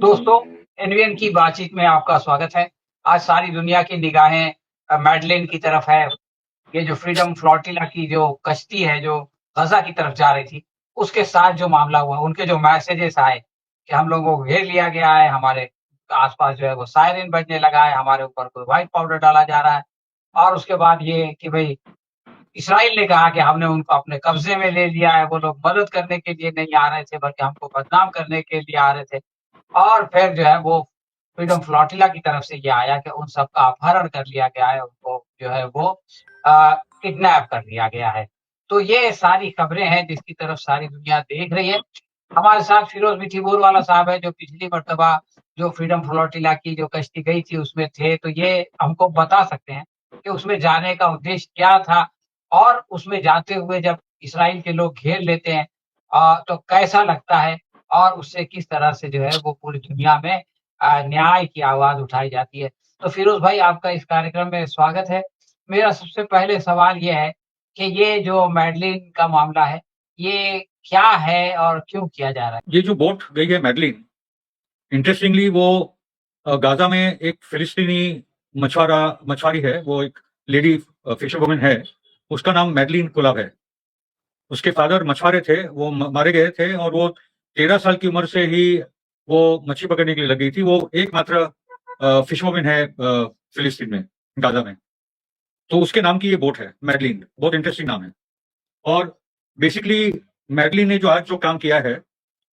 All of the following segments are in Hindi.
दोस्तों, एनवीएन की बातचीत में आपका स्वागत है। आज सारी दुनिया की निगाहें मैडलिन की तरफ है। ये जो फ्रीडम फ्लोटिला की जो कश्ती है, जो गज़ा की तरफ जा रही थी, उसके साथ जो मामला हुआ, उनके जो मैसेजेस आए कि हम लोगों को घेर लिया गया है, हमारे आस-पास जो है वो सायरन बजने लगा है, हमारे ऊपर कोई व्हाइट पाउडर डाला जा रहा है और उसके बाद ये कि भई इस्राइल ने कहा कि हमने उनको अपने कब्ज़े में ले लिया है, वो लोग मदद करने के लिए नहीं आ रहे थे, बल्कि हमको बदनाम करने के लिए आ रहे थे। और फिर जो है वो फ्रीडम फ्लोटिला की तरफ से ये आया कि उन सबका अपहरण कर लिया गया है, उनको जो है वो किडनैप कर लिया गया है। तो ये सारी खबरें हैं जिसकी तरफ सारी दुनिया देख रही है। हमारे साथ फिरोज़ मिठीबुर वाला साहब है जो पिछली मर्तबा जो फ्रीडम फ्लोटिला की जो कश्ती गई थी उसमें थे, तो ये हमको बता सकते हैं कि उसमें जाने का उद्देश्य क्या था और उसमें जाते हुए जब इस्राइल के लोग घेर लेते हैं तो कैसा लगता है? और उससे किस तरह से जो है वो पूरी दुनिया में न्याय की आवाज़ उठाई जाती है। तो फिरोज़ भाई आपका इस कार्यक्रम में स्वागत है। मेरा सबसे पहले सवाल ये है कि ये जो मैडलिन का मामला है, ये क्या है और क्यों किया जा रहा है? ये जो बोट गई है मैडलिन, इंटरेस्टिंगली वो गाजा में एक फिलिस्तीनी मछुआरी है, वो एक लेडी फिशर वुमन है, उसका नाम मैडलिन कुलाब है। उसके फादर मछुआरे थे, वो मारे गए थे और वो 13 साल की उम्र से ही वो मछली पकड़ने के लिए लगी थी। वो एकमात्र फिश वुमन है फिलिस्तीन में, गाजा में। तो उसके नाम की ये बोट है मैडलिन, बहुत इंटरेस्टिंग नाम है। और बेसिकली मैडलिन ने जो आज जो काम किया है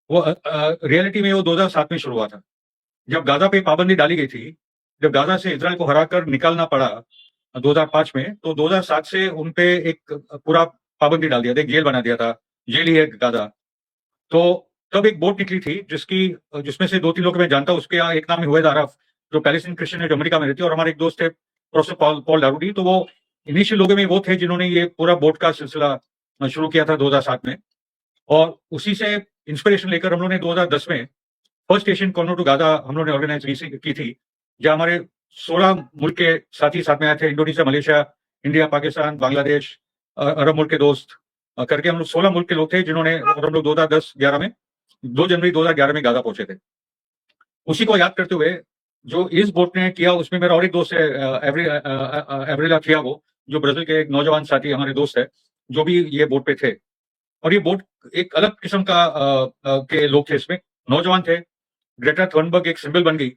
वो रियलिटी में वो 2007 में शुरू हुआ था, जब गाजा पे पाबंदी डाली गई थी। जब गाजा से इजराइल को हराकर निकालना पड़ा 2005 में, तो 2007 से उन पे एक पूरा पाबंदी डाल दिया था, एक जेल बना दिया था, जेल ही है गाजा। तो तब एक बोट निकली थी जिसमें से 2-3 लोग मैं जानता हूँ। उसके यहाँ एक नाम है हुवैद आरफ, जो पैलेस्टीन क्रिश्चियन है, जो अमेरिका में रहती है, और हमारे एक दोस्त थे प्रोफेसर पॉल पॉल दारूडी। तो वो इनिशियल लोगों में वो थे जिन्होंने ये पूरा बोट का सिलसिला शुरू किया था 2007 में। और उसी से इंस्पिरेशन लेकर हम लोगों ने 2010 में first Asian corner to Gaza हम लोगों ने ऑर्गेनाइज की थी, जहां हमारे 16 मुल्क के साथी साथ में आए थे। Indonesia, Malaysia, India, Pakistan, Bangladesh, अरब मुल्क के दोस्त करके हम लोग 16 मुल्क के लोग थे जिन्होंने, और हम लोग 2010-11 में 2 जनवरी 2011 में गाजा पहुंचे थे। उसी को याद करते हुए जो इस बोट ने किया, उसमें मेरा और एक दोस्त है एवरेला थियागो, जो ब्राजील के एक नौजवान साथी हमारे दोस्त है, जो भी ये बोट पे थे। और ये बोट एक अलग किस्म का के लोग थे, इसमें नौजवान थे। ग्रेटा थर्नबर्ग एक सिंबल बन गई।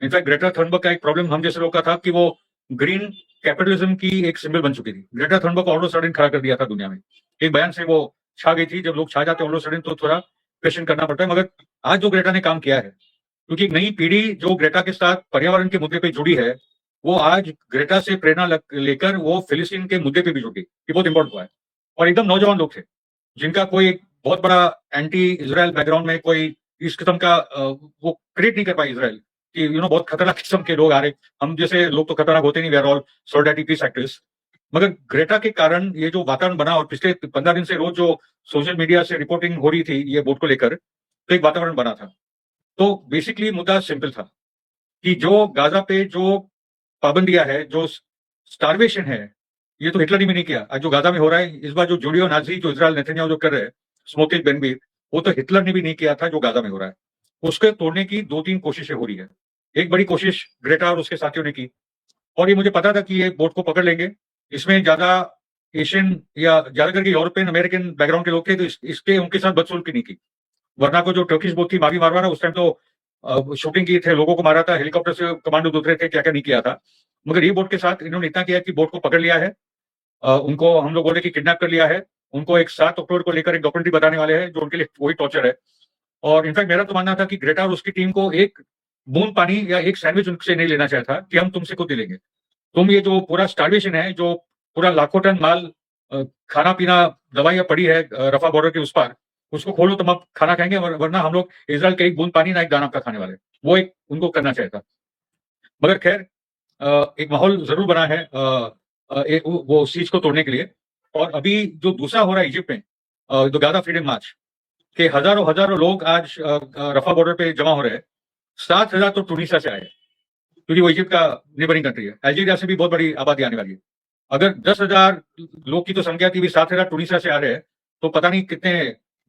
इनफैक्ट ग्रेटा थर्नबर्ग का एक प्रॉब्लम हम जैसे लोग का था कि वो ग्रीन कैपिटलिज्म की एक सिंबल बन चुकी थी। ग्रेटा थर्नबर्ग को ऑल सडन खड़ा कर दिया था दुनिया में, एक बयान से वो छा गई थी। जब लोग छा जाते ऑल सडन तो थोड़ा क्वेश्चन करना पड़ता है। मगर आज जो ग्रेटा ने काम किया है, क्योंकि एक नई पीढ़ी जो ग्रेटा के साथ पर्यावरण के मुद्दे पे जुड़ी है, वो आज ग्रेटा से प्रेरणा लेकर वो फिलिस्तीन के मुद्दे पे भी जुड़ गई। ये बहुत इंपॉर्टेंट हुआ है। और एकदम नौजवान लोग थे, जिनका कोई एक बहुत बड़ा एंटी इजराइल बैकग्राउंड में कोई इस किस्म का वो क्रिएट नहीं कर पाई इजराइल कि बहुत खतरनाक किस्म के लोग आ रहे। हम जैसे लोग तो खतरनाक होते नहीं, we are all solidarity peace activist. मगर ग्रेटा के कारण ये जो वातावरण बना, और पिछले 15 दिन से रोज जो सोशल मीडिया से रिपोर्टिंग हो रही थी ये बोट को लेकर, तो एक वातावरण बना था। तो बेसिकली मुद्दा सिंपल था कि जो गाजा पे जो पाबंदियां है, जो स्टारवेशन है, ये तो हिटलर ने भी नहीं किया। आज जो गाजा में हो रहा है इस बार, जो जूडियो नाजी जो इजराइल नेतन्याहू जो कर रहे हैं, स्मोट्रिच बेनगवीर, वो तो हिटलर ने भी नहीं किया था जो गाजा में हो रहा है। उसके तोड़ने की 2-3 कोशिशें हो रही है। एक बड़ी कोशिश ग्रेटा और उसके साथियों ने की, और ये मुझे पता था कि ये बोट को पकड़ लेंगे। इसमें ज्यादा एशियन या ज्यादा करके यूरोपियन अमेरिकन बैकग्राउंड के लोग थे, तो इसके उनके साथ बदसलूकी नहीं की। वरना को जो टर्किश बोट थी मावी मारवाना, उस टाइम तो शूटिंग की थे, लोगों को मारा था, हेलीकॉप्टर से कमांडो उतरे थे, क्या क्या नहीं किया था। मगर ये बोट के साथ इन्होंने इतना किया कि बोट को पकड़ लिया है। उनको हम लोग बोले कि किडनैप कर लिया है। उनको एक 7 अक्टूबर को लेकर एक डॉक्यूमेंट्री बताने वाले हैं, जो उनके लिए वही टॉर्चर है। और इनफैक्ट मेरा तो मानना था कि ग्रेटा और उसकी टीम को एक बूंद पानी या एक सैंडविच उनसे नहीं लेना चाहिए था कि हम तुमसे खुद दिलेंगे। तुम ये जो पूरा स्टारवेशन है, जो पूरा लाखों टन माल, खाना पीना, दवाइयां पड़ी है रफा बॉर्डर के उस पार, उसको खोलो तुम अब खाना खाएंगे, वरना हम लोग इसराइल के एक बूंद पानी ना एक दाना का खाने वाले। वो एक उनको करना चाहिए था। मगर खैर एक माहौल जरूर बना है वो उस चीज को तोड़ने के लिए। और अभी जो दूसरा हो रहा है इजिप्ट में, जो गाजा फ्रीडम मार्च के हजारों हजारों लोग आज रफा बॉर्डर पे जमा हो रहे हैं। 7,000 तो टूनिसिया से आए, क्योंकि वो इजिप्ट का नेबरिंग कंट्री है। अल्जीरिया से भी बहुत बड़ी आबादी आने वाली है। अगर 10,000 लोग की तो संख्या थी, भी 7,000 टूनिसिया से आ रहे हैं, तो पता नहीं कितने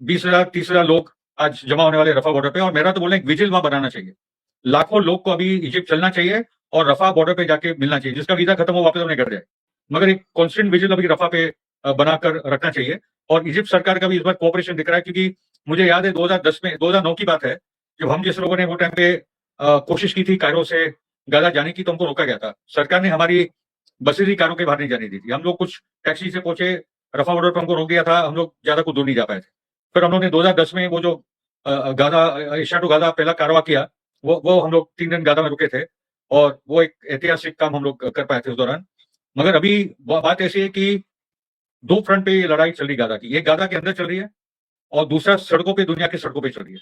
20,000 30,000 लोग आज जमा होने वाले रफा बॉर्डर पे, और मेरा तो बोलना एक विजिल वहां बनाना चाहिए। लाखों लोग को अभी इजिप्ट चलना चाहिए और रफा बॉर्डर पे जाके मिलना चाहिए, जिसका वीजा खत्म हो वापस अपने घर जाए, मगर एक कॉन्स्टेंट विजिल अभी रफा पे बनाकर रखना चाहिए। और इजिप्ट सरकार का भी इस बार कोऑपरेशन दिख रहा है, क्योंकि मुझे याद है 2009 की बात है, जब हम जिस लोगों ने वो टाइम पे कोशिश की थी कायरो से गाजा जाने की, तो हमको रोका गया था। सरकार ने हमारी बसें ही कायरो के बाहर नहीं जाने दी थी। हम लोग कुछ टैक्सी से पहुंचे, रफा बॉर्डर पर हमको रोक दिया था, हम लोग ज्यादा कुछ दूर नहीं जा पाए थे। फिर हम लोग ने 2010 में वो जो गाजा एशिया टू गाजा पहला कारवा किया, वो हम लोग 3 दिन गाजा में रुके थे, और वो एक ऐतिहासिक काम हम लोग कर पाए थे उस दौरान। मगर अभी बात ऐसी है कि 2 फ्रंट पे ये लड़ाई चल रही गाजा की, एक गाजा के अंदर चल रही है और दूसरा सड़कों पे, दुनिया की सड़कों पे चल रही है।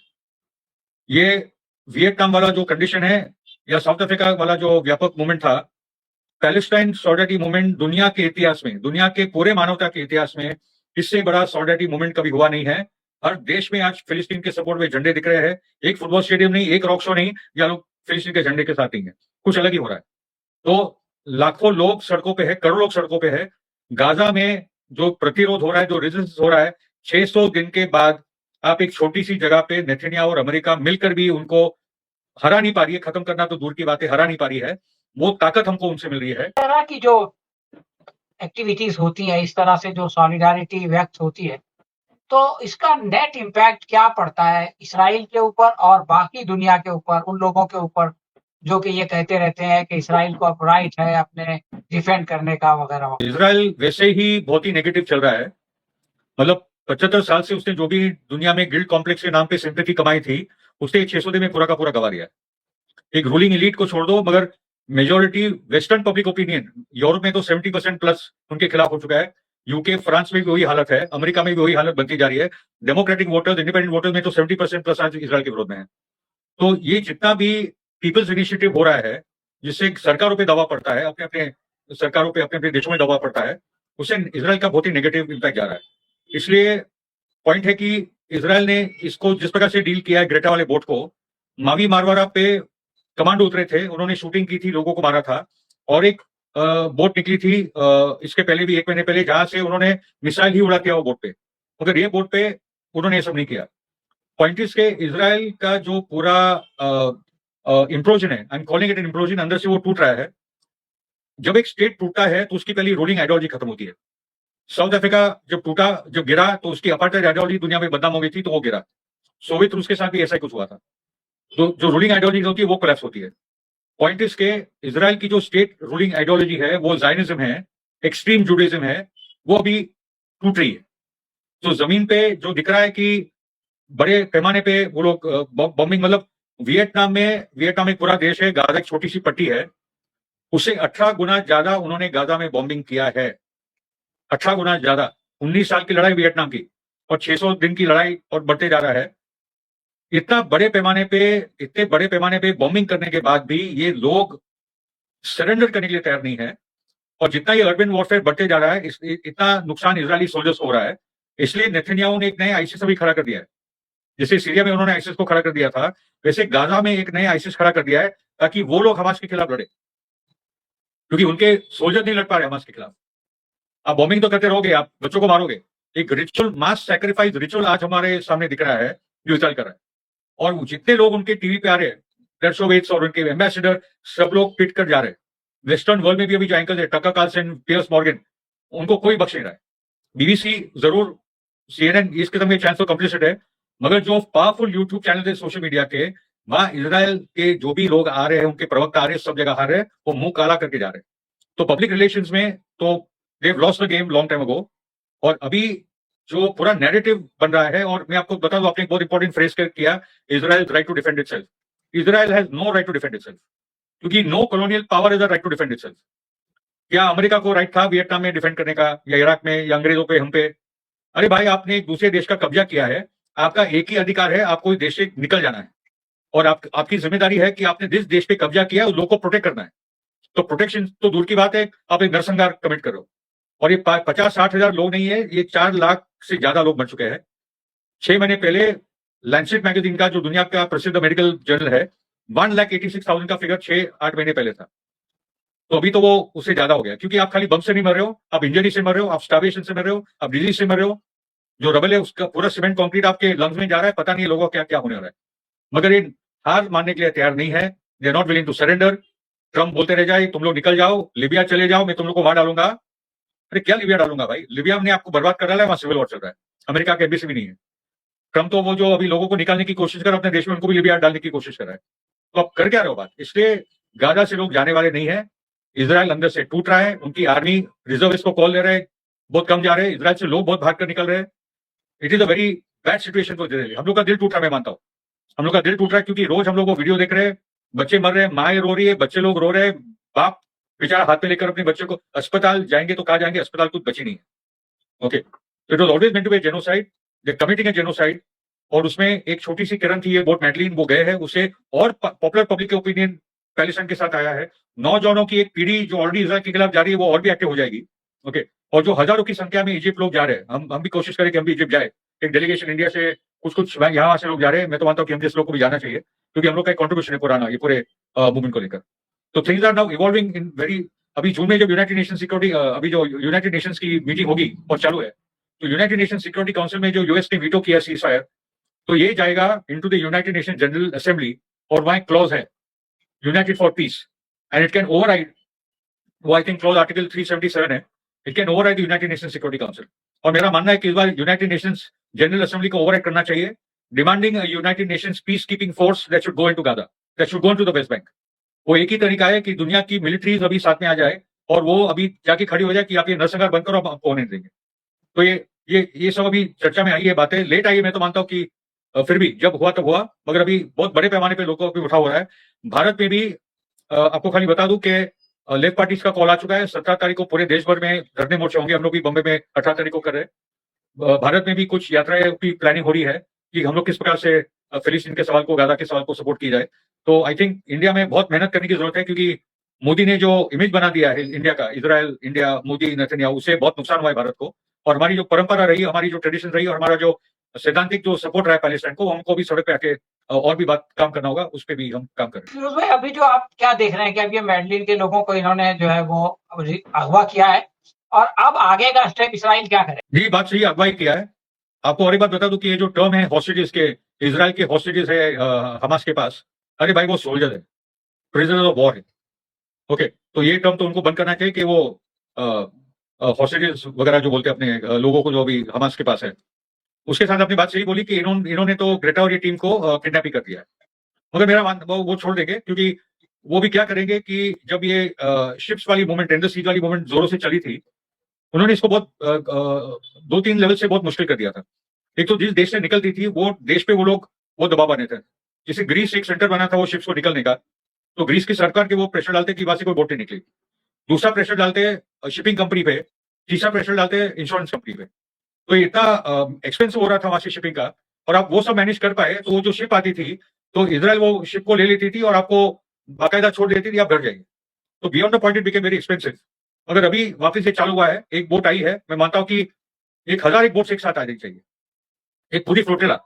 ये वियतनाम वाला जो कंडीशन है या साउथ अफ्रीका वाला जो व्यापक मूवमेंट था, पैलेस्टाइन सॉलिडारिटी मूवमेंट दुनिया के इतिहास में, दुनिया के पूरे मानवता के इतिहास में इससे बड़ा सॉलिडारिटी मूवमेंट कभी हुआ नहीं है। हर देश में आज फिलिस्तीन के सपोर्ट में झंडे दिख रहे हैं। एक फुटबॉल स्टेडियम नहीं, एक रॉक शो नहीं, या लोग फिलिस्तीन के झंडे के साथ नहीं है, कुछ अलग ही हो रहा है। तो लाखों लोग सड़कों पे है, करोड़ों लोग सड़कों पे है। गाजा में जो प्रतिरोध हो रहा है, जो रेजिस्टेंस हो रहा है, 600 दिन के बाद आप एक छोटी सी जगह पे नेतन्याहू और अमेरिका मिलकर भी उनको हरा नहीं पा रही है। खत्म करना तो दूर की बात है, हरा नहीं पा रही है। वो ताकत हमको उनसे मिल रही है। इस तरह की जो एक्टिविटीज होती है, इस तरह से जो सॉलिडारिटी व्यक्त होती है, तो इसका नेट इम्पैक्ट क्या पड़ता है इसराइल के ऊपर और बाकी दुनिया के ऊपर, उन लोगों के ऊपर जो कि ये कहते रहते हैं कि इसराइल को अब राइट है अपने डिफेंड करने का वगैरह वगैरह। इसराइल वैसे ही बहुत ही नेगेटिव चल रहा है। मतलब 75 साल से उसने जो भी दुनिया में गिल्ड कॉम्प्लेक्स के नाम पे सिंपैथी कमाई थी, उसने 600 दिन में पूरा का पूरा गवा दिया है। एक रूलिंग एलीट को छोड़ दो, मगर majority western public opinion, Europe में तो 70% प्लस उनके खिलाफ हो चुका है। यूके, फ्रांस में भी वही हालत है, अमेरिका में भी वही हालत बनती जा रही है। डेमोक्रेटिक वोटर्स, इंडिपेंडेंट वोटर्स में तो 70% प्लस आज इसराइल के विरोध में है। तो ये जितना भी पीपल्स इनिशिएटिव हो रहा है, जिससे सरकारों पे दबाव पड़ता है, अपने अपने सरकारों पे, अपने अपने देशों में दबाव पड़ता है, उससे इसराइल का बहुत ही नेगेटिव इंपैक्ट जा रहा है। इसलिए पॉइंट है कि इसराइल ने इसको जिस प्रकार से डील किया है, ग्रेटा वाले बोट को, मावी मारवारा पे कमांडो उतरे थे, उन्होंने शूटिंग की थी, लोगों को मारा था, और एक बोट निकली थी इसके पहले भी 1 महीने पहले, जहां से उन्होंने मिसाइल ही उड़ा दिया वो बोट पे, मगर ये बोट पे उन्होंने ये सब नहीं किया। पॉइंट इज के इसराइल का जो पूरा इम्प्लोजन है, I am calling it an implosion, अंदर से वो टूट रहा है। जब एक स्टेट टूटता है तो उसकी पहली रूलिंग आइडियोलॉजी खत्म होती है। साउथ अफ्रीका जब टूटा, जब गिरा, तो उसकी अपार्टाइड आइडियोलॉजी दुनिया में बदनाम हो गई थी, तो वो गिरा। सोवियत रूस के साथ भी ऐसा ही कुछ हुआ था। तो जो रूलिंग आइडियोलॉजी होती है वो कोलैप्स होती है। पॉइंट इज के इसराइल की जो स्टेट रूलिंग आइडियोलॉजी है, वो जायनिज्म है, एक्सट्रीम जुडाइज्म है, वो अभी टूट रही है। तो जमीन पे जो दिख रहा है कि बड़े पैमाने पे वो लोग बॉम्बिंग, मतलब वियतनाम एक पूरा देश है, गाजा एक छोटी सी पट्टी है, उससे 18 गुना ज्यादा उन्होंने गाजा में बॉम्बिंग किया है। 18 गुना ज्यादा। 19 साल की लड़ाई वियतनाम की, और 600 दिन की लड़ाई, और बढ़ते जा रहा है। इतने बड़े पैमाने पे बॉम्बिंग करने के बाद भी ये लोग सरेंडर करने के लिए तैयार नहीं है। और जितना ये अर्बन वॉरफेयर बढ़ते जा रहा है, इतना नुकसान इजरायली सोल्जर्स को हो रहा है। इसलिए नेतन्याहू ने एक नया आईसिस अभी खड़ा कर दिया है। जैसे सीरिया में उन्होंने आईसिस को खड़ा कर दिया था, वैसे गाजा में एक नया आईसिस खड़ा कर दिया है, ताकि वो लोग हमास के खिलाफ लड़े, क्योंकि उनके सोल्जर नहीं लड़ पा रहे हमास के खिलाफ। आप बॉम्बिंग तो करते रहोगे, आप बच्चों को मारोगे। एक रिचुअल, मास सैक्रिफाइस रिचुअल आज हमारे सामने दिख रहा है, जो इसराइल कर रहा है। और जितने लोग उनके टीवी पे आ रहे हैं, डेर्शोविट्ज और उनके एम्बेसडर, सब लोग पिट कर जा रहे हैं। वेस्टर्न वर्ल्ड में भी अभी जो एंकर्स है, टकर कार्लसन, पियर्स मॉर्गन, उनको कोई बख्श नहीं रहा है। बीबीसी जरूर, सीएनएन इस किस्म के चैनल तो कंप्लीट है, मगर जो पावरफुल यूट्यूब चैनल है सोशल मीडिया के, वहां इसराइल के जो भी लोग आ रहे हैं, उनके प्रवक्ता आ रहे हैं, सब जगह आ रहे हैं, वो मुंह काला करके जा रहे हैं। तो पब्लिक रिलेशंस में तो they've lost the game long time ago. और अभी जो पूरा नैरेटिव बन रहा है, और मैं आपको बता दूं, आपने एक बहुत इंपॉर्टेंट फ्रेज किया, Israel right to defend itself. Israel has no right to defend itself, क्योंकि no colonial power is the right to defend itself. क्या अमेरिका को राइट था वियतनाम में डिफेंड करने का, या इराक में, या अंग्रेजों पे, हम पे? अरे भाई, आपने एक दूसरे देश का कब्जा किया है, आपका एक ही अधिकार है, आपको इस देश से निकल जाना है। और आपकी जिम्मेदारी है कि आपने जिस देश पे कब्जा किया है उस लोग को प्रोटेक्ट करना है। तो प्रोटेक्शन तो दूर की बात है, आप एक नरसंहार कमिट कर रहे हो। और ये 50-60 हजार लोग नहीं है, ये 4 लाख से ज्यादा लोग मर चुके हैं। 6 महीने पहले लैंसेट मैगजीन का, जो दुनिया का प्रसिद्ध मेडिकल जर्नल है, 1,86,000 का फिगर 6-8 महीने पहले था। तो अभी तो वो उससे ज्यादा हो गया, क्योंकि आप खाली बम से नहीं मर रहे हो, आप इंजरी से मर रहे हो, आप स्टार्वेशन से मर रहे हो, आप डिजीज से मर रहे हो। जो रबल है उसका पूरा सीमेंट कंक्रीट आपके लंग्स में जा रहा है, पता नहीं लोगों को क्या क्या होने वाला है, मगर ये हार मानने के लिए तैयार नहीं है। They are not willing to surrender. Trump बोलते रह जाए तुम लोग निकल जाओ, लिबिया चले जाओ, मैं तुम लोग को वहां डालूंगा। अरे क्या लिबिया डालूंगा भाई, लिबिया ने आपको बर्बाद कर डाला है, वहां सिविल वॉर चल रहा है, अमेरिका के एम्बेसी भी नहीं है। ट्रम्प तो वो जो अभी लोगों को निकालने की कोशिश कर रहा है अपने देश में, उनको भी लिबिया डालने की कोशिश कर रहा है। तो आप कर क्या रहे हो बात। इसलिए गाजा से लोग जाने वाले नहीं है। इसराइल अंदर से टूट रहा है, उनकी आर्मी रिजर्विस्ट को कॉल ले रहे हैं, बहुत कम जा रहे हैं, इसराइल से लोग बहुत भाग कर निकल रहे हैं। It is a very bad situation for Israel. हम लोग का दिल टूट रहा है, मैं मानता हूँ हम लोग का दिल टूट रहा है, क्योंकि रोज हम लोग वो वीडियो देख रहे हैं, बच्चे मर रहे हैं, माएँ रो रही है, बच्चे लोग रो रहे हैं, बाप बेचारा हाथ में लेकर अपने बच्चे को अस्पताल जाएंगे तो कहा जाएंगे, अस्पताल कुछ बची नहीं है। Okay, it was always meant to be genocide, the committing a genocide. और उसमें एक छोटी सी किरण थी, ये बोट मैडलिन, वो गए हैं, उसे और पॉपुलर पब्लिक के ओपिनियन पैलेस्टाइन के साथ आया है। नौजवानों की एक पीढ़ी जो ऑलरेडी इसराइल के खिलाफ जा रही है, वो और भी एक्टिव हो जाएगी। ओके, और जो हजारों की संख्या में इजिप्ट लोग जा रहे हैं, हम भी कोशिश करें कि हम भी इजिप्ट जाए, एक डेलीगेशन इंडिया से कुछ यहाँ से लोग जा रहे हैं। मैं तो मानता हूँ कि हम जैसे लोग को भी जाना चाहिए, क्योंकि हम लोग का एक कॉन्ट्रीब्यूशन है पुराना ये पूरे मूवमेंट को लेकर। तो things are now evolving in very. अभी जून में जब यूनाइटेड नेशन सिक्योरिटी अभी जो यूनाइटेड नेशंस की मीटिंग होगी और चालू है, तो यूनाइटेड नेशन सिक्योरिटी काउंसिल में जो यूएस ने वीटो किया सीज फायर, तो ये जाएगा into the United nation general assembly, और वहां क्लॉज है United for piece, and it can override, वो आई थिंक क्लॉज आर्टिकल 377 है, it can override the United nation security council. और मेरा मानना है कि इस बार यूनाइटेड नेशंस जनरल असेंबली को ओवरराइड करना चाहिए, demanding United Nations peace keeping force that should go into Gaza, that should go into the West Bank. वो एक ही तरीका है कि दुनिया की मिलिट्रीज अभी साथ में आ जाए और वो अभी जाके खड़ी हो जाए कि आप ये नरसंहार बंद करो, आपको होने देंगे। तो ये सब अभी चर्चा में आई है, बातें लेट आई है, मैं तो मानता हूं कि फिर भी जब हुआ तब हुआ, मगर अभी बहुत बड़े पैमाने पे लोगों को उठा हो रहा है। भारत में भी आपको खाली बता दूं कि लेफ्ट पार्टीज का कॉल आ चुका है। 17 तारीख को पूरे देश भर में धरने मोर्चे होंगे, हम लोग भी बम्बई में 18 तारीख को कर रहे हैं। भारत में भी कुछ यात्राएं की प्लानिंग हो रही है कि हम लोग किस प्रकार से फिलिस्तीन के सवाल को, गाजा के सवाल को सपोर्ट की जाए। तो आई थिंक इंडिया में बहुत मेहनत करने की जरूरत है, क्योंकि मोदी ने जो इमेज बना दिया है इंडिया का, इजराइल इंडिया मोदी नेतन्याहू, उससे बहुत नुकसान हुआ है भारत को। और हमारी जो परंपरा रही, हमारी जो ट्रेडिशन रही, और हमारा जो सैद्धांतिक जो सपोर्ट रहा है पैलेस्टाइन को, हमको भी सड़क पे आके और भी बात काम करना होगा, उस पर भी हम काम करें। फिरोज भाई, अभी जो आप क्या देख रहे हैं कि अभी ये मेडलिन के लोगों को इन्होंने जो है वो अगवा किया है, और अब आगे का स्टेप इसराइल क्या करे? जी बात सही, अगवाई किया है। आपको और एक बात बता दूं कि ये जो टर्म है हॉस्टेजेस के, इजराइल के हॉस्टेजेस है हमास के पास, अरे भाई वो सोल्जर है, प्रिजनर ऑफ वॉर है। ओके, तो ये टर्म तो उनको बंद करना चाहिए कि वो हॉस्टेजेस वगैरह जो बोलते हैं अपने लोगों को जो अभी हमास के पास है। उसके साथ अपनी बात सही बोली कि इन्होंने तो ग्रेटा और ये टीम को किडनैप ही कर दिया है। मगर मेरा वो छोड़ देंगे, क्योंकि वो भी क्या करेंगे कि जब ये शिप्स वाली मूवमेंट, एंड द सीज वाली मूवमेंट जोरों से चली थी, उन्होंने इसको बहुत 2-3 लेवल से बहुत मुश्किल कर दिया था। एक तो जिस देश से निकलती थी वो देश पे वो लोग वो दबाव बने थे। जैसे ग्रीस एक सेंटर बना था वो शिप्स को निकलने का, तो ग्रीस की सरकार के वो प्रेशर डालते कि वहां से कोई बोट नहीं निकली। दूसरा प्रेशर डालते शिपिंग कंपनी पे, तीसरा प्रेशर डालते इंश्योरेंस कंपनी पे। तो इतना एक्सपेंसिव हो रहा था वहां से शिपिंग का, और आप वो सब मैनेज कर पाए तो वो जो शिप आती थी, तो इसराइल वो शिप को ले लेती थी और आपको बाकायदा छोड़ देती थी, आप घर जाइए। तो beyond the point it became very expensive. अगर अभी वापस से चालू हुआ है, एक बोट आई है, मैं मानता हूं कि 1000 एक बोट एक साथ आनी चाहिए, एक पूरी फ्लोटिला,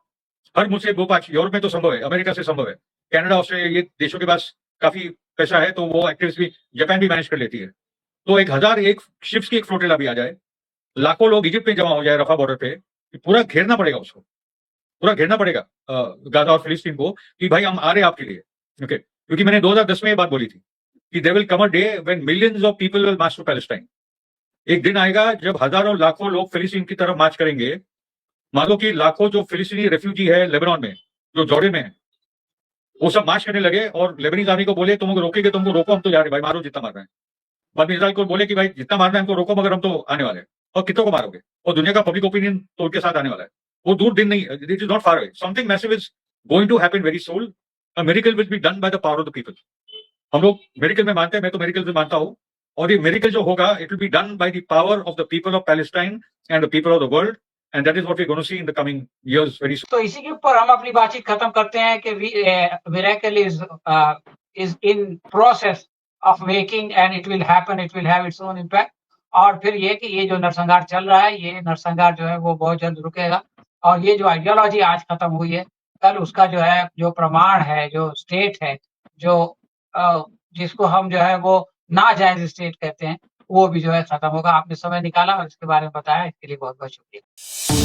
हर मुझसे 2-5। यूरोप में तो संभव है, अमेरिका से संभव है, कनाडा ऑस्ट्रेलिया ये देशों के पास काफी पैसा है, तो वो एक्टिविटीज भी जापान भी मैनेज कर लेती है। तो 1000 एक शिप्स की एक फ्लोटिला भी आ जाए, लाखों लोग इजिप्ट में जमा हो जाए रफा बॉर्डर पे, पूरा घेरना पड़ेगा उसको, पूरा घेरना पड़ेगा गाजा और फिलिस्तीन को, कि भाई हम आ रहे हैं आपके लिए। ओके, क्योंकि मैंने 2010 में ये बात बोली थी कि there will come a day when millions of people will march to Palestine. एक दिन आएगा जब हजारों लाखों लोग फिलिस्तीन की तरफ मार्च करेंगे। मान लो कि लाखों जो फिलिस्तीनी रेफ्यूजी है लेबनान में, जो जॉर्डन में है, वो सब मार्च करने लगे और लेबनीज आर्मी को बोले तुमको रोकेंगे, तुमको रोको, हम तो जा रहे हैं भाई, मारो जितना मारना है। बाद में इसराइल को बोले कि भाई जितना मारना है हमको रोको, मगर हम तो आने वाले हैं। और कितनों को मारोगे, और दुनिया का पब्लिक ओपिनियन तो उनके साथ आने वाला है। वो दूर दिन नहीं, it is not far away, something massive is going to happen very soon. A miracle will be done by the power of the people. हम लोग मेरिकल में मानते हैं, मैं तो मेरिकल में मानता हूं, और ये मेरिकल जो होगा it will be done by the power of the people of Palestine and the people of the world, and that is what we are going to see in the coming years very soon. तो इसी के ऊपर हम अपनी बातचीत खत्म करते हैं कि miracle is in process of making, and it will happen, it will have its own impact. और फिर ये कि ये जो नरसंहार चल रहा है, ये नरसंहार जो है वो बहुत जल्द रुकेगा, और ये जो आइडियोलॉजी आज खत्म हुई है, कल उसका जो है जो प्रमाण है, जो स्टेट है, जो जिसको हम जो है वो नाजायज स्टेट कहते हैं, वो भी जो है खत्म होगा। आपने समय निकाला और इसके बारे में बताया, इसके लिए बहुत बहुत शुक्रिया।